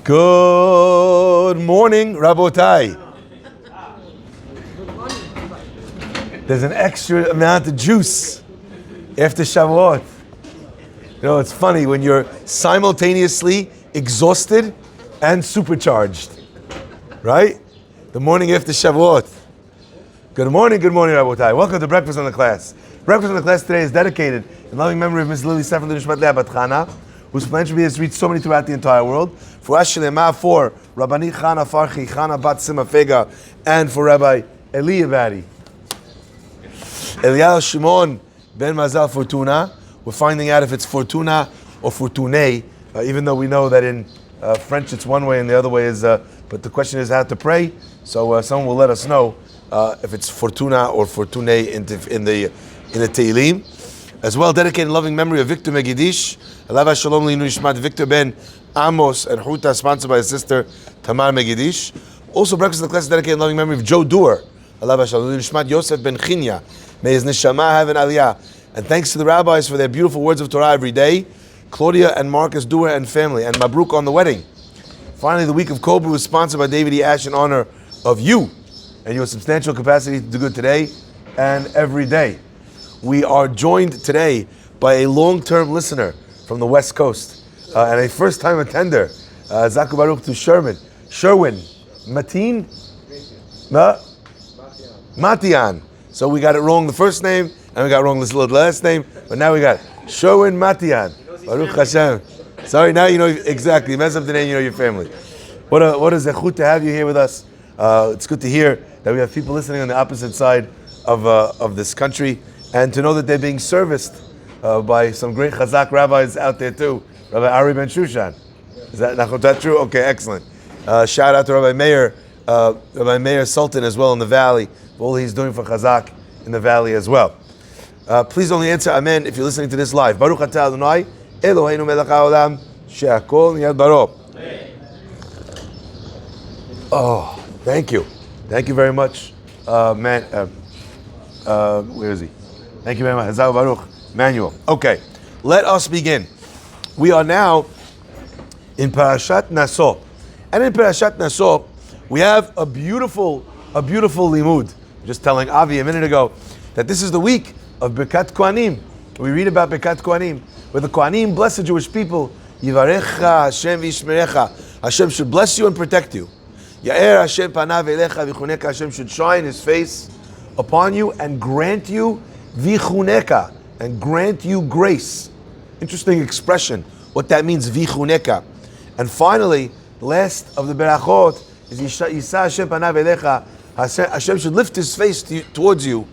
Good morning, Rabotai. There's an extra amount of juice after Shavuot. You know, it's funny when you're simultaneously exhausted and supercharged, right? The morning after Shavuot. Good morning, Rabotai. Welcome to Breakfast on the Class. Breakfast on the Class today is dedicated in loving memory of Ms. Lily Sefer Nishmat Leah Bat Chana, whose philanthropy has reached so many throughout the entire world. For Ashlema, for Rabbi Farhi, Chana Bat Sima Fega, and for Rabbi Eliyahu Shimon Ben Mazal Fortuna. We're finding out if it's Fortuna or Fortuné, even though we know that in French it's one way and the other way is, but the question is how to pray. So someone will let us know if it's Fortuna or Fortuné in the Tehillim. As well, dedicated in loving memory of Victor Megidish, Alav Shalom Linu Nishmat Victor Ben Amos and Huta, sponsored by his sister Tamar Megidish. Also, Breakfast in the Class is dedicated in loving memory of Joe Doer, Alav Shalom Linu Nishmat Yosef Ben Chinya. May his neshama have an aliyah. And thanks to the rabbis for their beautiful words of Torah every day, Claudia and Marcus Doer and family, and Mabruk on the wedding. Finally, the week of Cobra was sponsored by David E. Ash in honor of you and your substantial capacity to do good today and every day. We are joined today by a long-term listener from the West Coast and a first-time attender, Zaku Baruch to Sherwin, Matian. So we got it wrong the first name, and we got wrong this little last name, but now we got Sherwin Matian. Baruch Hashem. Sorry, now you know exactly. You mess up the name, you know your family. What a zechut to have you here with us. It's good to hear that we have people listening on the opposite side of this country, and to know that they're being serviced by some great Chazak rabbis out there too. Rabbi Ari Ben Shushan. Is that true? Okay, excellent. Shout out to Rabbi Meir Sultan as well in the valley, for all he's doing for Chazak in the valley as well. Please only answer Amen if you're listening to this live. Baruch atah Adonai, Eloheinu melech haolam, she'akol niyad baro. Oh, thank you. Thank you very much, where is he? Thank you very much. Hazav Baruch, Manuel. Okay, let us begin. We are now in Parshat Nasso. And in Parshat Nasso, we have a beautiful limud. Just telling Avi a minute ago that this is the week of Birkat Kohanim. We read about Birkat Kohanim, where the Kohanim bless the Jewish people. Yivarecha Hashem v'yishmerecha. Hashem should bless you and protect you. Ya'er Hashem panav elecha v'chuneka. Hashem should shine His face upon you and grant you v'chuneka, and grant you grace. Interesting expression, what that means, v'chuneka. And finally, the last of the berachot is Yisa Hashem panav elecha. Hashem should lift His face towards you.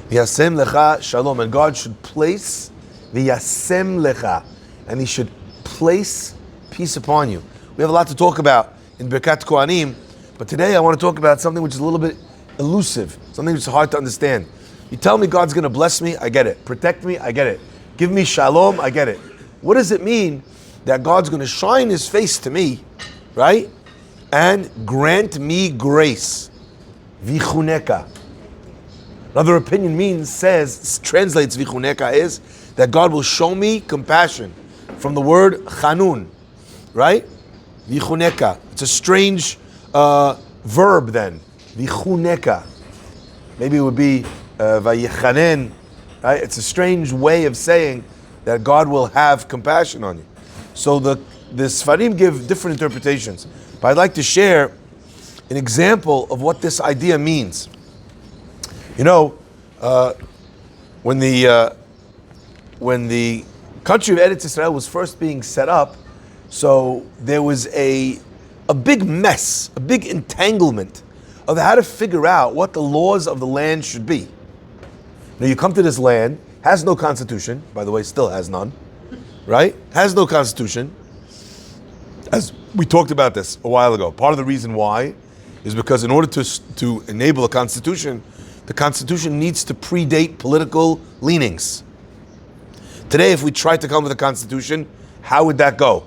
V'yasem lecha shalom, and God should place v'yasem lecha, and He should place peace upon you. We have a lot to talk about in Birkat Kohanim, but today I want to talk about something which is a little bit elusive, something which is hard to understand. You tell me God's going to bless me, I get it. Protect me, I get it. Give me shalom, I get it. What does it mean that God's going to shine His face to me, right? And grant me grace. Vichuneka. Another opinion translates vichuneka is that God will show me compassion, from the word chanun, right? Vichuneka. It's a strange verb then. Vichuneka. Maybe it would be vayichanen, right? It's a strange way of saying that God will have compassion on you. So the Sfarim give different interpretations, but I'd like to share an example of what this idea means. You know, when the country of Eretz Israel was first being set up, so there was a big mess, a big entanglement of how to figure out what the laws of the land should be. Now you come to this land, has no constitution, by the way, still has none, right? Has no constitution. As we talked about this a while ago, part of the reason why is because in order to enable a constitution, the constitution needs to predate political leanings. Today, if we tried to come with a constitution, how would that go?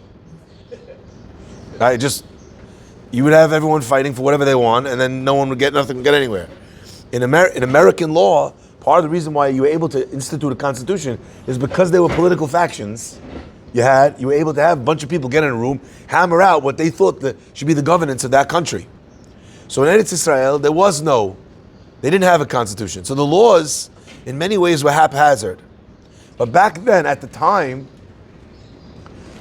Right? You would have everyone fighting for whatever they want, and then no one would get nothing, get anywhere. In American law, part of the reason why you were able to institute a constitution is because there were political factions you were able to have a bunch of people get in a room, hammer out what they thought that should be the governance of that country. So in Eretz Israel, they didn't have a constitution. So the laws, in many ways, were haphazard. But back then, at the time,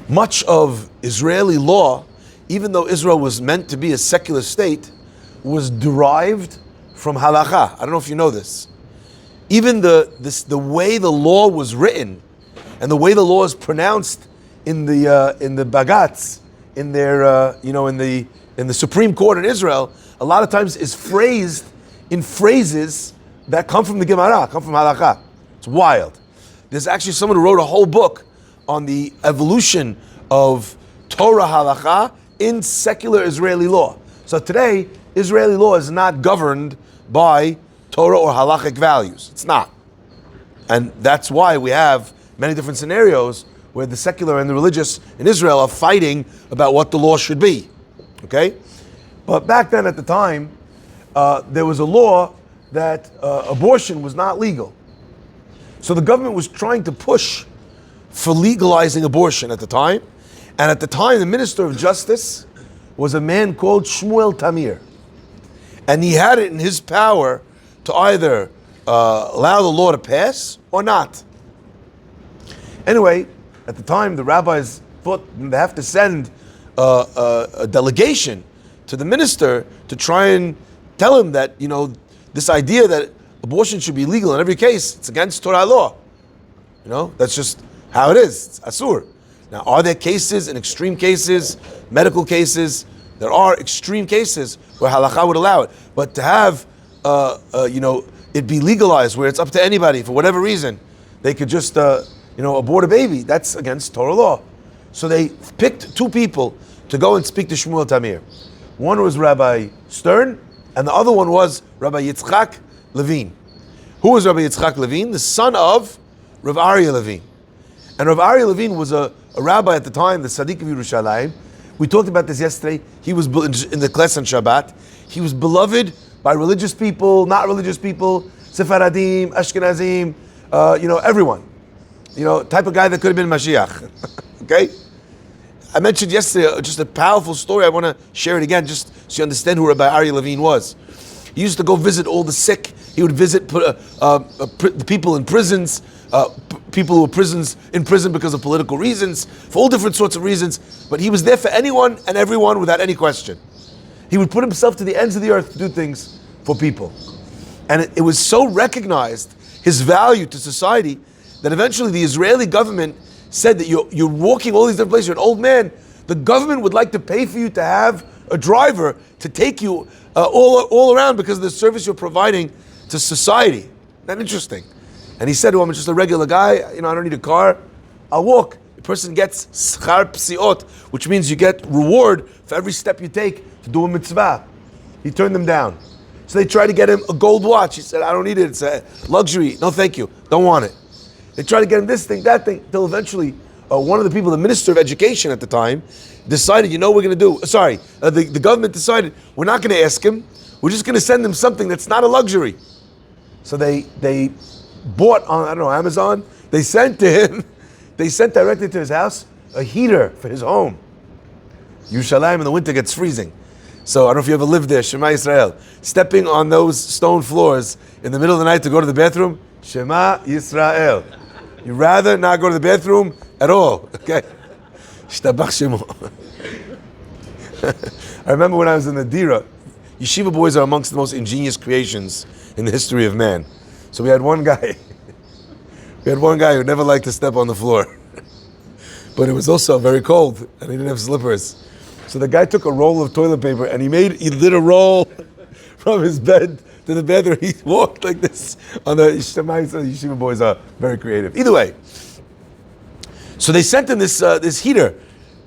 much of Israeli law, even though Israel was meant to be a secular state, was derived from halakha. I don't know if you know this. Even the way the law was written and the way the law is pronounced in the Bagatz, in their in the Supreme Court in Israel, a lot of times is phrased in phrases that come from the Gemara, come from halakha. It's wild. There's actually someone who wrote a whole book on the evolution of Torah halakha in secular Israeli law. So today, Israeli law is not governed by Torah or halachic values. It's not. And that's why we have many different scenarios where the secular and the religious in Israel are fighting about what the law should be. Okay? But back then at the time, there was a law that abortion was not legal. So the government was trying to push for legalizing abortion at the time. And at the time, the Minister of Justice was a man called Shmuel Tamir. And he had it in his power to either allow the law to pass or not. Anyway, at the time, the rabbis thought they have to send a delegation to the minister to try and tell him that, this idea that abortion should be legal in every case, it's against Torah law. That's just how it is. It's asur. Now, are there cases, in extreme cases, medical cases? There are extreme cases where halakha would allow it. But to have, it be legalized where it's up to anybody for whatever reason, they could just, abort a baby. That's against Torah law. So they picked two people to go and speak to Shmuel Tamir. One was Rabbi Stern, and the other one was Rabbi Yitzchak Levine. Who was Rabbi Yitzchak Levine? The son of Rav Aryeh Levine. And Rav Aryeh Levine was a rabbi at the time, the Tzaddik of Yerushalayim. We talked about this yesterday. He was in the class on Shabbat. He was beloved by religious people, not religious people, Sephardim, Ashkenazim, everyone. Type of guy that could have been Mashiach. Okay? I mentioned yesterday just a powerful story. I want to share it again just so you understand who Rabbi Aryeh Levine was. He used to go visit all the sick. He would visit the people in prisons, people who were in prison because of political reasons, for all different sorts of reasons. But he was there for anyone and everyone without any question. He would put himself to the ends of the earth to do things for people. And it was so recognized, his value to society, that eventually the Israeli government said that you're walking all these different places, you're an old man, the government would like to pay for you to have a driver to take you all around because of the service you're providing to society. Isn't that interesting? And he said, I'm just a regular guy, I don't need a car, I'll walk. The person gets schar psiot, which means you get reward for every step you take to do a mitzvah. He turned them down. So they tried to get him a gold watch. He said, I don't need it, it's a luxury. No, thank you, don't want it. They tried to get him this thing, that thing, until eventually one of the people, the Minister of Education at the time, decided, we're going to do, the government decided, we're not going to ask him, we're just going to send him something that's not a luxury. So they bought on, Amazon, they sent directly to his house a heater for his home. Yerushalayim in the winter gets freezing. So I don't know if you ever lived there, Shema Yisrael. Stepping on those stone floors in the middle of the night to go to the bathroom, Shema Yisrael. You'd rather not go to the bathroom at all, okay? Shtabach Shemo. I remember when I was in the Dira, yeshiva boys are amongst the most ingenious creations in the history of man. So we had one guy who never liked to step on the floor. But it was also very cold, and he didn't have slippers. So the guy took a roll of toilet paper, and he did a roll from his bed to the bed, where he walked like this on the yeshiva boys are very creative. Either way, so they sent him this heater,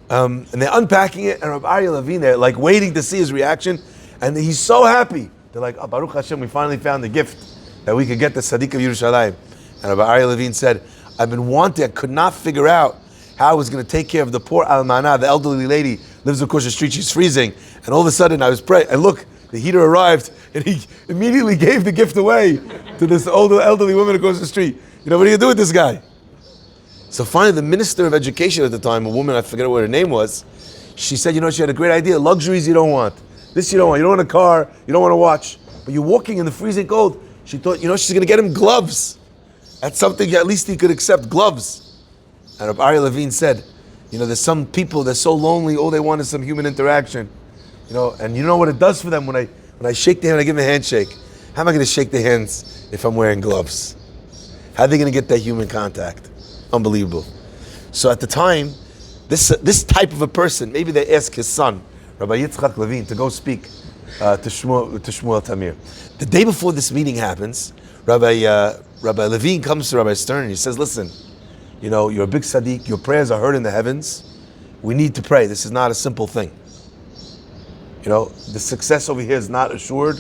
and they're unpacking it, and Rabbi Aryeh Levine, they're like waiting to see his reaction, and he's so happy. They're like, Baruch Hashem, we finally found the gift that we could get the Tzaddik of Yerushalayim. And Rabbi Aryeh Levine said, I've been wanting, I could not figure out how I was going to take care of the poor almanah, the elderly lady, lives across the street, she's freezing, and all of a sudden I was praying, and look, the heater arrived, and he immediately gave the gift away to this elderly woman across the street. What are you going to do with this guy? So finally, the Minister of Education at the time, a woman, I forget what her name was, she said, she had a great idea. Luxuries you don't want. This you don't want. You don't want a car. You don't want to watch. But you're walking in the freezing cold. She thought, she's going to get him gloves. That's something at least he could accept, gloves. And Rabbi Ari Levine said, there's some people, they're so lonely, all they want is some human interaction. And you know what it does for them when I shake their hand, I give them a handshake. How am I going to shake their hands if I'm wearing gloves? How are they going to get that human contact? Unbelievable. So at the time, this type of a person, maybe they ask his son, Rabbi Yitzchak Levine, to go speak to Shmuel Tamir. The day before this meeting happens, Rabbi Levine comes to Rabbi Stern and he says, listen, you're a big tzaddik, your prayers are heard in the heavens. We need to pray. This is not a simple thing. The success over here is not assured.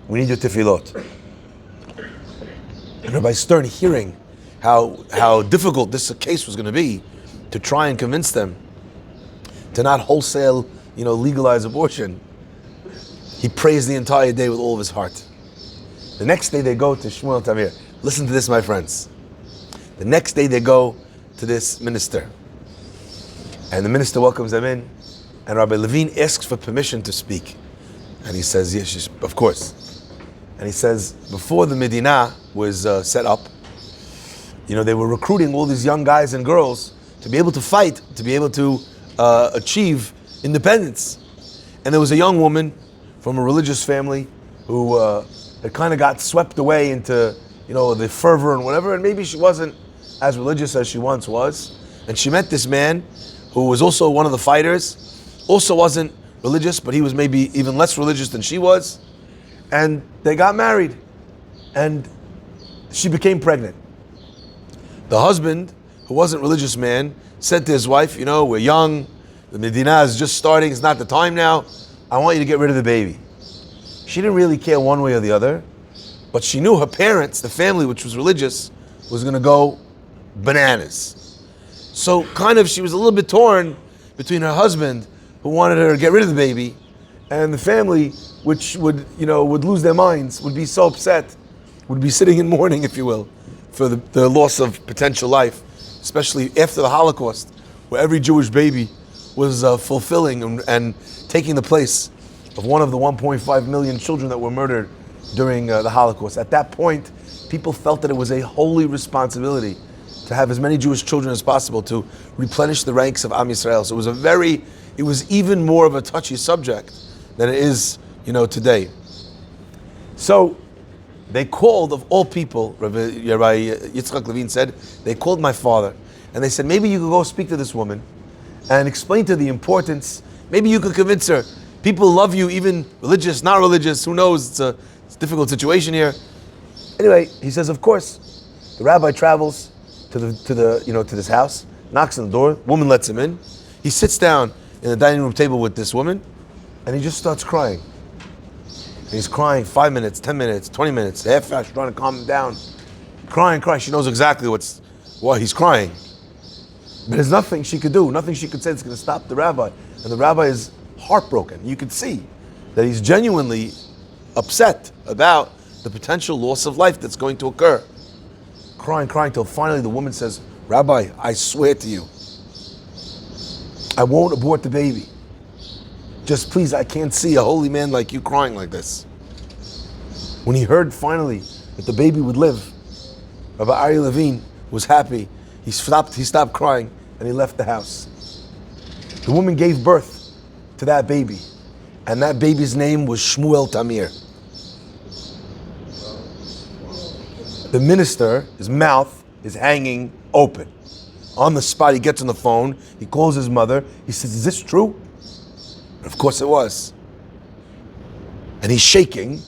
We need your tefillot. And Rabbi Stern, hearing how difficult this case was going to be, to try and convince them to not wholesale, legalize abortion, he prays the entire day with all of his heart. The next day they go to Shmuel Tamir. Listen to this, my friends. The next day they go to this minister. And the minister welcomes them in. And Rabbi Levine asks for permission to speak. And he says, yes, of course. And he says, before the Medina was set up, they were recruiting all these young guys and girls to be able to fight, to be able to achieve independence. And there was a young woman from a religious family who had kind of got swept away into, the fervor and whatever, and maybe she wasn't as religious as she once was. And she met this man who was also one of the fighters, also wasn't religious, but he was maybe even less religious than she was. And they got married. And she became pregnant. The husband, who wasn't a religious man, said to his wife, we're young, the Medina is just starting, it's not the time now, I want you to get rid of the baby. She didn't really care one way or the other, but she knew her parents, the family which was religious, was going to go bananas. So she was a little bit torn between her husband, who wanted her to get rid of the baby, and the family, which would lose their minds, would be so upset, would be sitting in mourning, if you will, for the loss of potential life, especially after the Holocaust, where every Jewish baby was fulfilling and taking the place of one of the 1.5 million children that were murdered during the Holocaust. At that point, people felt that it was a holy responsibility to have as many Jewish children as possible to replenish the ranks of Am Yisrael. So it was even more of a touchy subject than it is, today. So they called, of all people, Rabbi Yitzchak Levine said, they called my father, and they said, maybe you could go speak to this woman and explain to her the importance. Maybe you could convince her. People love you, even religious, not religious, who knows, it's a difficult situation here. Anyway, he says, of course. The rabbi travels to this house, knocks on the door, woman lets him in. He sits down in the dining room table with this woman, and he just starts crying. And he's crying 5 minutes, 10 minutes, 20 minutes, half hour, trying to calm him down. Crying. She knows exactly why he's crying. But there's nothing she could do, nothing she could say that's going to stop the rabbi. And the rabbi is heartbroken. You could see that he's genuinely upset about the potential loss of life that's going to occur. Crying, till finally the woman says, Rabbi, I swear to you, I won't abort the baby. Just please, I can't see a holy man like you crying like this. When he heard finally that the baby would live, Rabbi Ari Levine was happy. He stopped crying and he left the house. The woman gave birth to that baby, and that baby's name was Shmuel Tamir. The minister, his mouth is hanging open. On the spot, he gets on the phone, he calls his mother, he says, is this true? And of course it was. And he's shaking,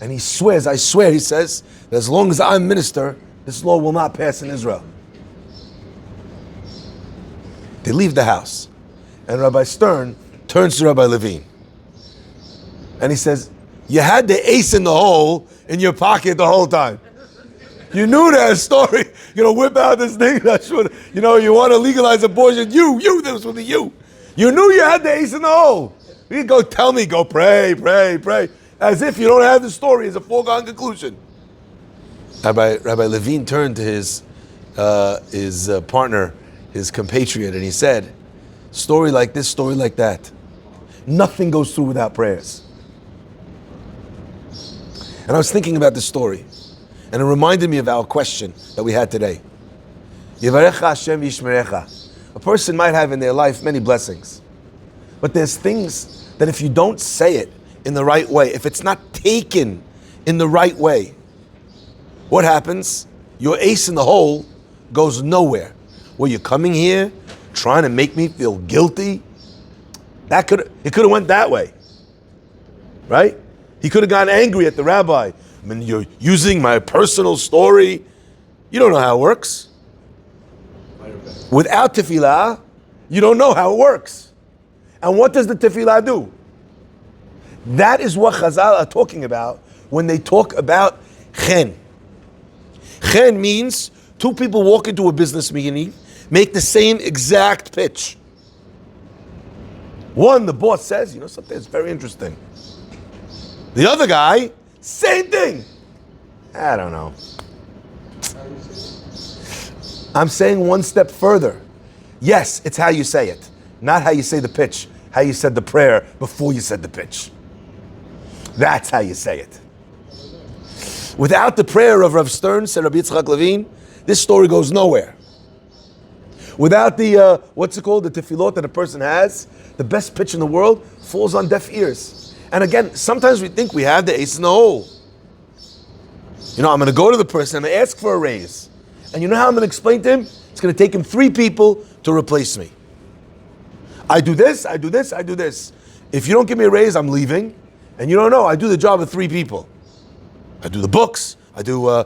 and he swears, I swear, he says, that as long as I'm minister, this law will not pass in Israel. They leave the house, and Rabbi Stern turns to Rabbi Levine, and he says, you had the ace in the hole in your pocket the whole time. You knew that story. Whip out this thing. You want to legalize abortion. This will be you. You knew you had the ace in the hole. You go tell me, go pray. As if you don't have the story as a foregone conclusion. Rabbi Levine turned to his his partner, his compatriot, and he said, story like this, story like that. Nothing goes through without prayers. And I was thinking about this story, and it reminded me of our question that we had today. Yivarecha Hashem v'yishmerecha. A person might have in their life many blessings, but there's things that if you don't say it in the right way, if it's not taken in the right way, what happens? Your ace in the hole goes nowhere. Well, you're coming here trying to make me feel guilty. It could have went that way, right? He could have gotten angry at the rabbi. I mean, you're using my personal story. You don't know how it works. Without tefillah, you don't know how it works. And what does the tefillah do? That is what Chazal are talking about when they talk about chen. Chen means two people walk into a business meeting, make the same exact pitch. One, the boss says, something that's very interesting. The other guy, same thing. I don't know. I'm saying one step further. Yes, it's how you say it, not how you say the pitch, how you said the prayer before you said the pitch. That's how you say it. Without the prayer of Rav Stern, said Rabbi Yitzchak Levine, this story goes nowhere. Without the, the tefillot that a person has, the best pitch in the world falls on deaf ears. And again, sometimes we think we have the ace in the hole. I'm going to go to the person, I'm going to ask for a raise. And you know how I'm going to explain to him? It's going to take him 3 people to replace me. I do this, I do this, I do this. If you don't give me a raise, I'm leaving. And you don't know, I do the job of 3 people. I do the books, I do,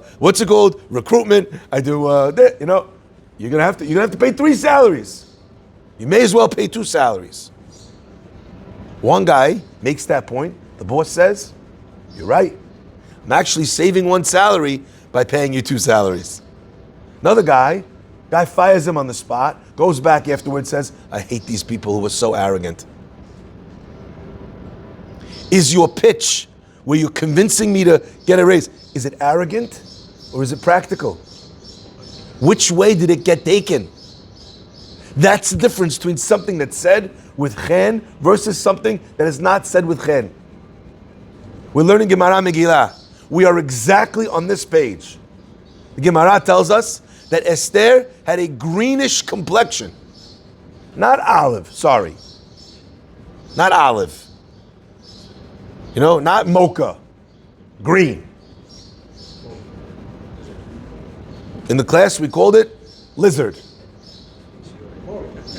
recruitment, I do, you're going to have to pay 3 salaries. You may as well pay 2 salaries. One guy makes that point. The boss says, you're right. I'm actually saving 1 salary by paying you 2 salaries. Another guy fires him on the spot, goes back afterwards, says, I hate these people who are so arrogant. Is your pitch where you're convincing me to get a raise, is it arrogant or is it practical? Which way did it get taken? That's the difference between something that's said with chen versus something that is not said with chen. We're learning Gemara Megillah. We are exactly on this page. The Gemara tells us that Esther had a greenish complexion. Not olive, sorry. Not olive. Not mocha. Green. In the class we called it lizard.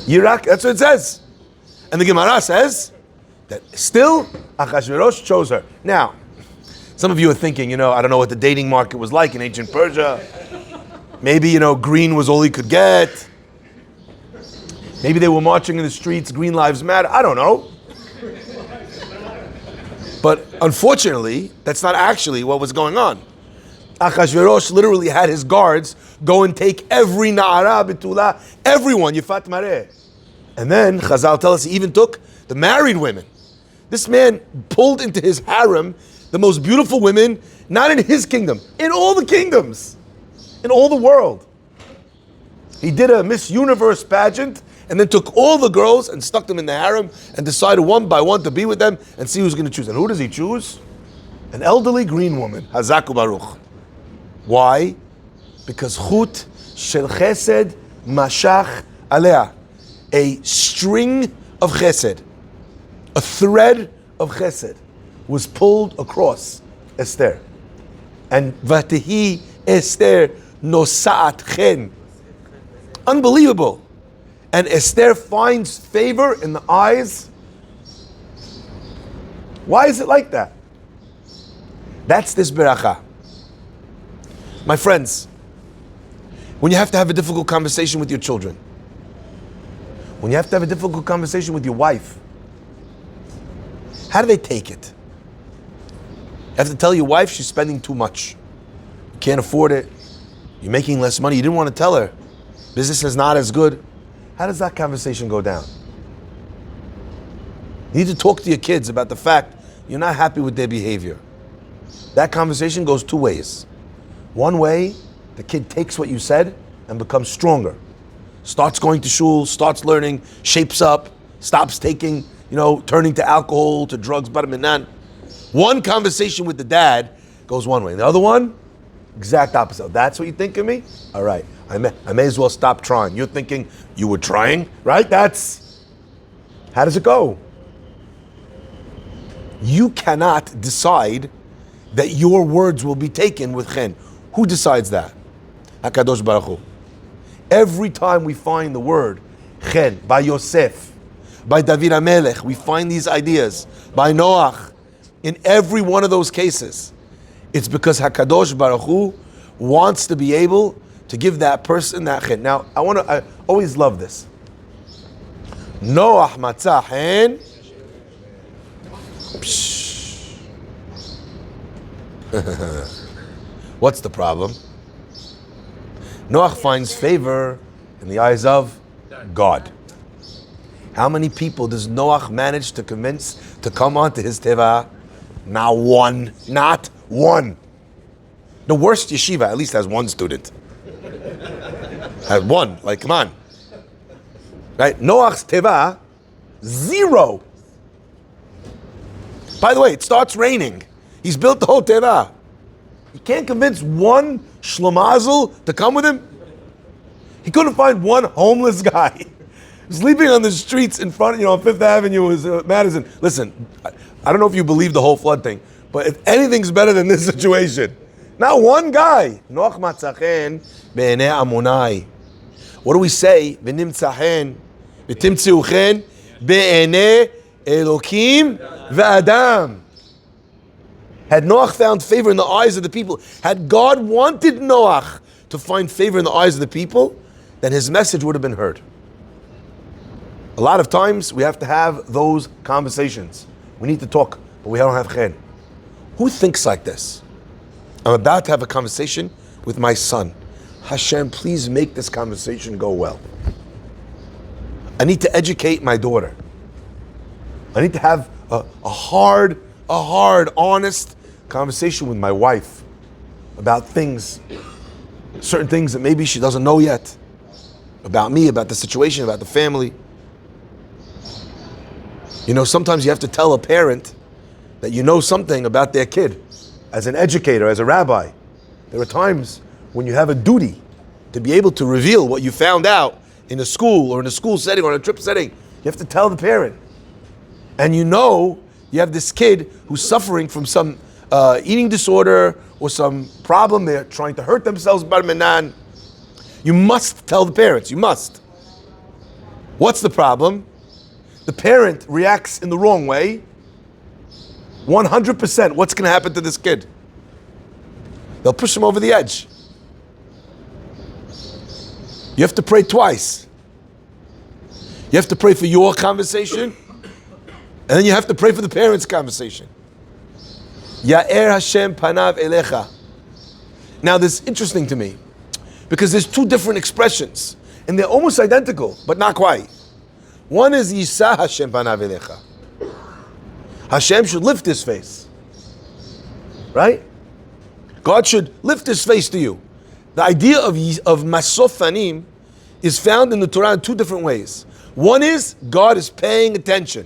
Yirak, that's what it says. And the Gemara says that still Achashverosh chose her. Now, some of you are thinking, I don't know what the dating market was like in ancient Persia. Maybe, green was all he could get. Maybe they were marching in the streets, Green Lives Matter. I don't know. But unfortunately, that's not actually what was going on. Achashverosh literally had his guards go and take every Na'ara, Betula, everyone, Yifat Mareh. And then Chazal tell us he even took the married women. This man pulled into his harem the most beautiful women, not in his kingdom, in all the kingdoms, in all the world. He did a Miss Universe pageant and then took all the girls and stuck them in the harem and decided one by one to be with them and see who's going to choose. And who does he choose? An elderly green woman, Hazaku Baruch. Why? Because Chut Shel Chesed Mashach Alea. A string of chesed, a thread of chesed was pulled across Esther. And Vatihi Esther Nosa'at Chen. Unbelievable. And Esther finds favor in the eyes. Why is it like that? That's this beracha. My friends, when you have to have a difficult conversation with your children, when you have to have a difficult conversation with your wife, how do they take it? You have to tell your wife she's spending too much. You can't afford it. You're making less money. You didn't want to tell her. Business is not as good. How does that conversation go down? You need to talk to your kids about the fact you're not happy with their behavior. That conversation goes 2 ways. One way, the kid takes what you said and becomes stronger. Starts going to shul, starts learning, shapes up, stops taking, turning to alcohol, to drugs, barminan. One conversation with the dad goes one way. The other one, exact opposite. That's what you think of me? All right. I may as well stop trying. You're thinking you were trying, right? How does it go? You cannot decide that your words will be taken with chen. Who decides that? HaKadosh Baruch Hu. Every time we find the word chen, by Yosef, by David HaMelech, we find these ideas, by Noach, in every one of those cases, it's because HaKadosh Baruch Hu wants to be able to give that person that chen. Now, I always love this. Noach matzah chen. What's the problem? Noach finds favor in the eyes of God. How many people does Noach manage to convince to come onto his teva? Not one. The worst yeshiva at least has one student. Has one, come on. Right? Noach's teva, 0. By the way, it starts raining. He's built the whole teva. You can't convince one shlamazel to come with him. He couldn't find one homeless guy sleeping on the streets in front, on Fifth Avenue is Madison. Listen, I don't know if you believe the whole flood thing, but if anything's better than this situation, not one guy. Noach matzachen be'enei amonai. What do we say? V'nimtzachen, v'timtzeuchen be'enei Elokim ve'adam. Had Noach found favor in the eyes of the people, had God wanted Noach to find favor in the eyes of the people, then his message would have been heard. A lot of times we have to have those conversations. We need to talk, but we don't have chen. Who thinks like this? I'm about to have a conversation with my son. Hashem, please make this conversation go well. I need to educate my daughter. I need to have a hard, honest conversation with my wife about things, certain things that maybe she doesn't know yet, about me, about the situation, about the family. Sometimes you have to tell a parent that you know something about their kid. As an educator, as a rabbi, there are times when you have a duty to be able to reveal what you found out in a school or in a school setting or in a trip setting. You have to tell the parent. And you have this kid who's suffering from some eating disorder or some problem. They're trying to hurt themselves. You must tell the parents. You must. What's the problem? The parent reacts in the wrong way. 100%. What's going to happen to this kid? They'll push him over the edge. You have to pray twice. You have to pray for your conversation, and then you have to pray for the parents' conversation. Ya'er Hashem panav elecha. Now this is interesting to me, because there's two different expressions, and they're almost identical, but not quite. One is Yisa Hashem panav elecha. Hashem should lift his face. Right? God should lift his face to you. The idea of Masof Fanim is found in the Torah in two different ways. One is God is paying attention.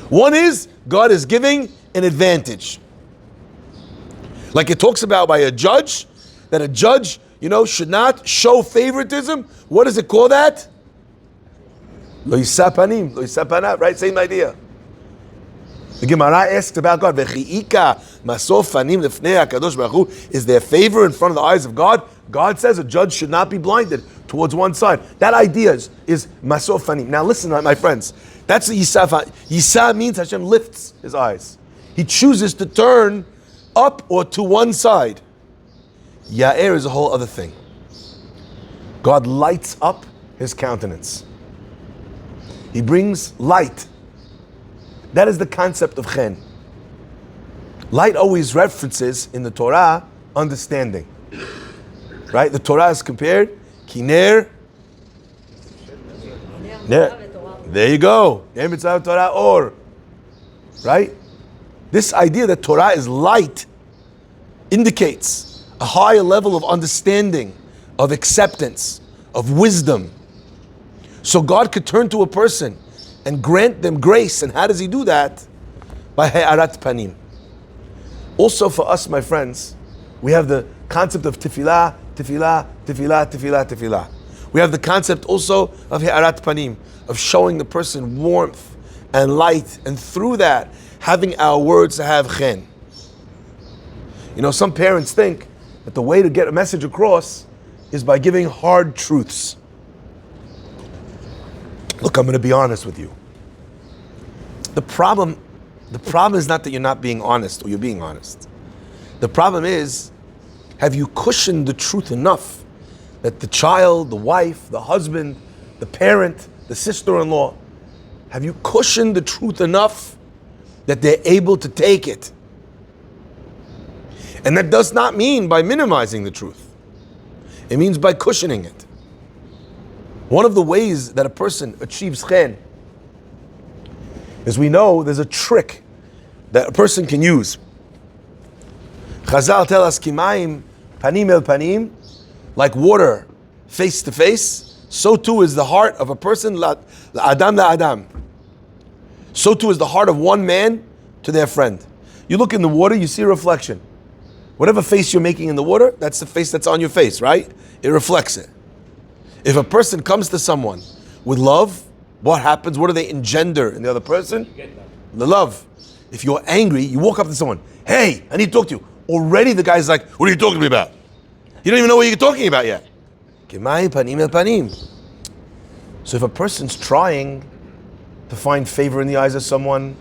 One is God is giving an advantage. Like it talks about by a judge, that a judge, should not show favoritism. What does it call that? Lo yisa panim, lo yisa panav, right? Same idea. The Gemara asks about God. V'chi'ika masof fanim lefnei HaKadosh Baruch Hu. Is there favor in front of the eyes of God? God says a judge should not be blinded towards one side. That idea is masof fanim. Now listen, my friends. That's the Yisa. Yisa means Hashem lifts his eyes. He chooses to turn up or to one side. Ya'er is a whole other thing. God lights up his countenance. He brings light. That is the concept of chen. Light always references in the Torah understanding. Right? The Torah is compared. Kiner. There you go. Torah or. Right? This idea that Torah is light indicates a higher level of understanding, of acceptance, of wisdom. So God could turn to a person and grant them grace. And how does he do that? By ha'arat panim. Also for us, my friends, we have the concept of tefila, tefila, tefila, tefila, tefila. We have the concept also of ha'arat panim, of showing the person warmth and light, and through that, having our words to have chen. You know, some parents think that the way to get a message across is by giving hard truths. Look, I'm going to be honest with you. The problem is not that you're not being honest or you're being honest. The problem is, have you cushioned the truth enough that the child, the wife, the husband, the parent, the sister-in-law, have you cushioned the truth enough that they're able to take it? And that does not mean by minimizing the truth. It means by cushioning it. One of the ways that a person achieves chen is, we know there's a trick that a person can use. Chazal tell us, kimayim panim el panim, like water face to face, so too is the heart of a person, la adam la adam. So too is the heart of one man to their friend. You look in the water, you see a reflection. Whatever face you're making in the water, that's the face that's on your face, right? It reflects it. If a person comes to someone with love, what happens? What do they engender in the other person? The love. If you're angry, you walk up to someone, hey, I need to talk to you. Already the guy's like, what are you talking to me about? You don't even know what you're talking about yet. Kimai panim el panim. So if a person's trying to find favor in the eyes of someone,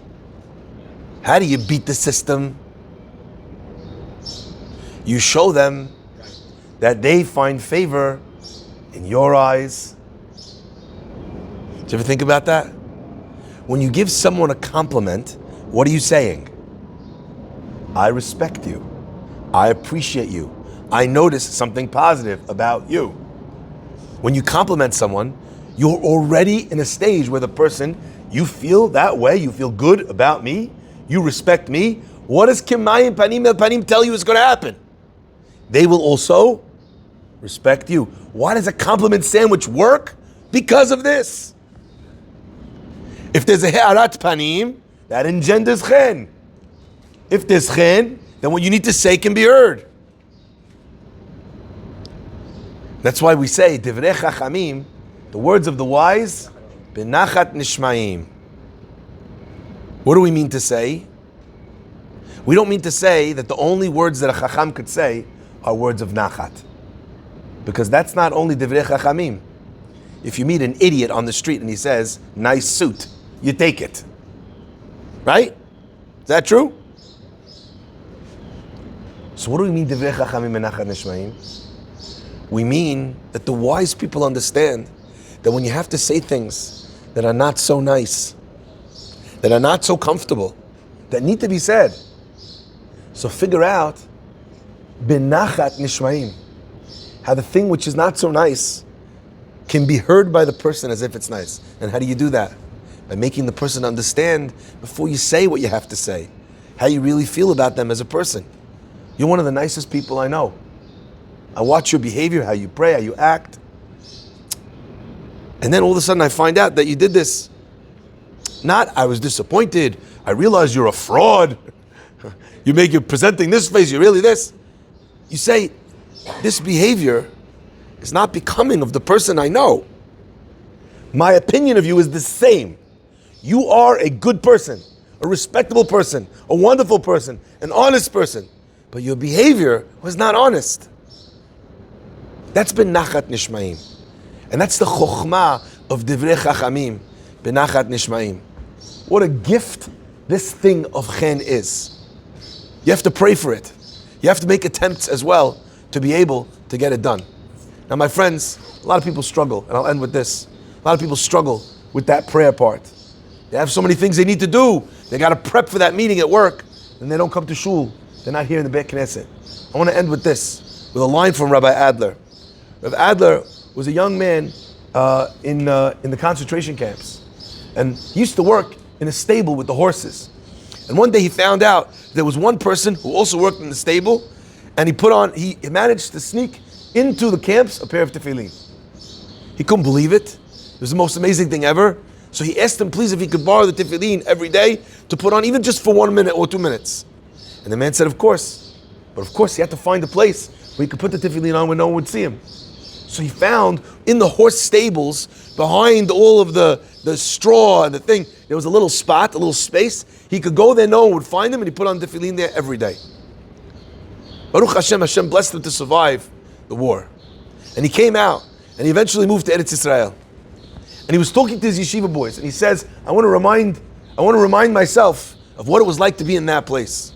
how do you beat the system? You show them that they find favor in your eyes. Did you ever think about that? When you give someone a compliment, what are you saying? I respect you. I appreciate you. I notice something positive about you. When you compliment someone, you're already in a stage where the person, you feel that way, you feel good about me, you respect me. What does kimayim panim el panim tell you is going to happen? They will also respect you. Why does a compliment sandwich work? Because of this. If there's a ha'arat panim, that engenders chen. If there's chen, then what you need to say can be heard. That's why we say, divrei chachamim, the words of the wise, benachat nishmaim. What do we mean to say? We don't mean to say that the only words that a chacham could say are words of nachat. Because that's not only divrei chachamim. If you meet an idiot on the street and he says, nice suit, you take it. Right? Is that true? So what do we mean divrei chachamim benachat nishmaim? We mean that the wise people understand that when you have to say things that are not so nice, that are not so comfortable, that need to be said, so figure out benachat nishmaim, how the thing which is not so nice can be heard by the person as if it's nice. And how do you do that? By making the person understand before you say what you have to say, how you really feel about them as a person. You're one of the nicest people I know. I watch your behavior, how you pray, how you act. And then all of a sudden I find out that you did this. Not, I was disappointed, I realized you're a fraud. You're presenting this face, you're really this. You say, this behavior is not becoming of the person I know. My opinion of you is the same. You are a good person, a respectable person, a wonderful person, an honest person. But your behavior was not honest. That's benachat nishmaim. And that's the chokhmah of divrei chachamim, benachat nishmaim. What a gift this thing of chen is. You have to pray for it. You have to make attempts as well to be able to get it done. Now my friends, a lot of people struggle, and I'll end with this. A lot of people struggle with that prayer part. They have so many things they need to do. They got to prep for that meeting at work, and they don't come to shul. They're not here in the Beit Knesset. I want to end with this, with a line from Rabbi Adler. Rabbi Adler was a young man in the concentration camps, and he used to work in a stable with the horses. And one day he found out there was one person who also worked in the stable, and he managed to sneak into the camps a pair of tefillin. He couldn't believe it. It was the most amazing thing ever. So he asked him, please, if he could borrow the tefillin every day to put on, even just for 1 minute or 2 minutes. And the man said, of course. But of course, he had to find a place where he could put the tefillin on where no one would see him. So he found in the horse stables, behind all of the straw and the thing, there was a little spot, a little space. He could go there, no one would find him, and he put on tefillin there every day. Baruch Hashem, Hashem blessed him to survive the war. And he came out, and he eventually moved to Eretz Israel. And he was talking to his yeshiva boys, and he says, I want to remind myself of what it was like to be in that place.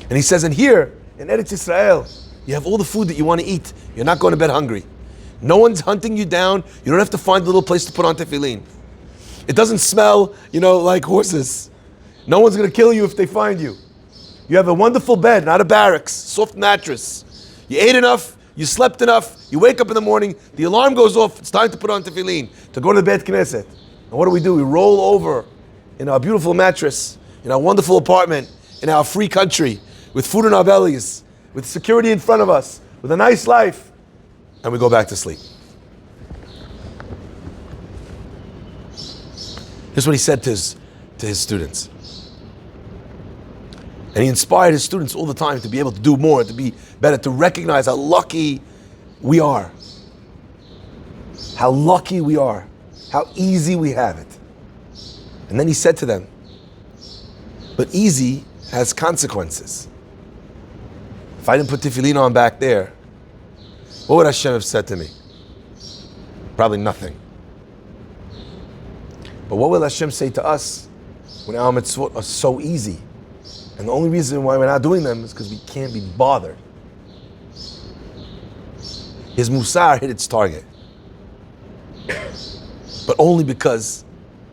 And he says, and here, in Eretz Israel, you have all the food that you want to eat. You're not going to bed hungry. No one's hunting you down. You don't have to find a little place to put on tefillin. It doesn't smell, like horses. No one's going to kill you if they find you. You have a wonderful bed, not a barracks, soft mattress. You ate enough, you slept enough, you wake up in the morning, the alarm goes off, it's time to put on tefillin, to go to the Beit Knesset. And what do? We roll over in our beautiful mattress, in our wonderful apartment, in our free country, with food in our bellies, with security in front of us, with a nice life, and we go back to sleep. Here's what he said to his students. And he inspired his students all the time to be able to do more, to be better, to recognize how lucky we are. How lucky we are. How easy we have it. And then he said to them, but easy has consequences. If I didn't put tefillin on back there, what would Hashem have said to me? Probably nothing. But what will Hashem say to us when our mitzvot are so easy? And the only reason why we're not doing them is because we can't be bothered. His musar hit its target. But only because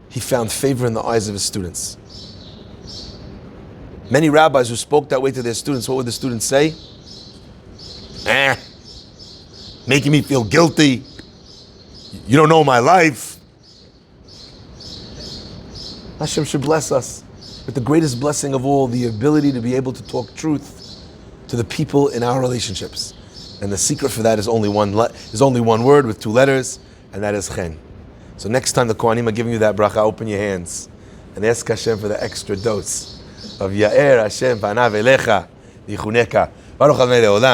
he found favor in the eyes of his students. Many rabbis who spoke that way to their students, what would the students say? Making me feel guilty. You don't know my life. Hashem should bless us with the greatest blessing of all, the ability to be able to talk truth to the people in our relationships. And the secret for that is only one word with 2 letters, and that is chen. So next time the Kohanim are giving you that bracha, open your hands and ask Hashem for the extra dose of Ya'er Hashem panav elecha yichuneka. Baruch Adonai le'olam.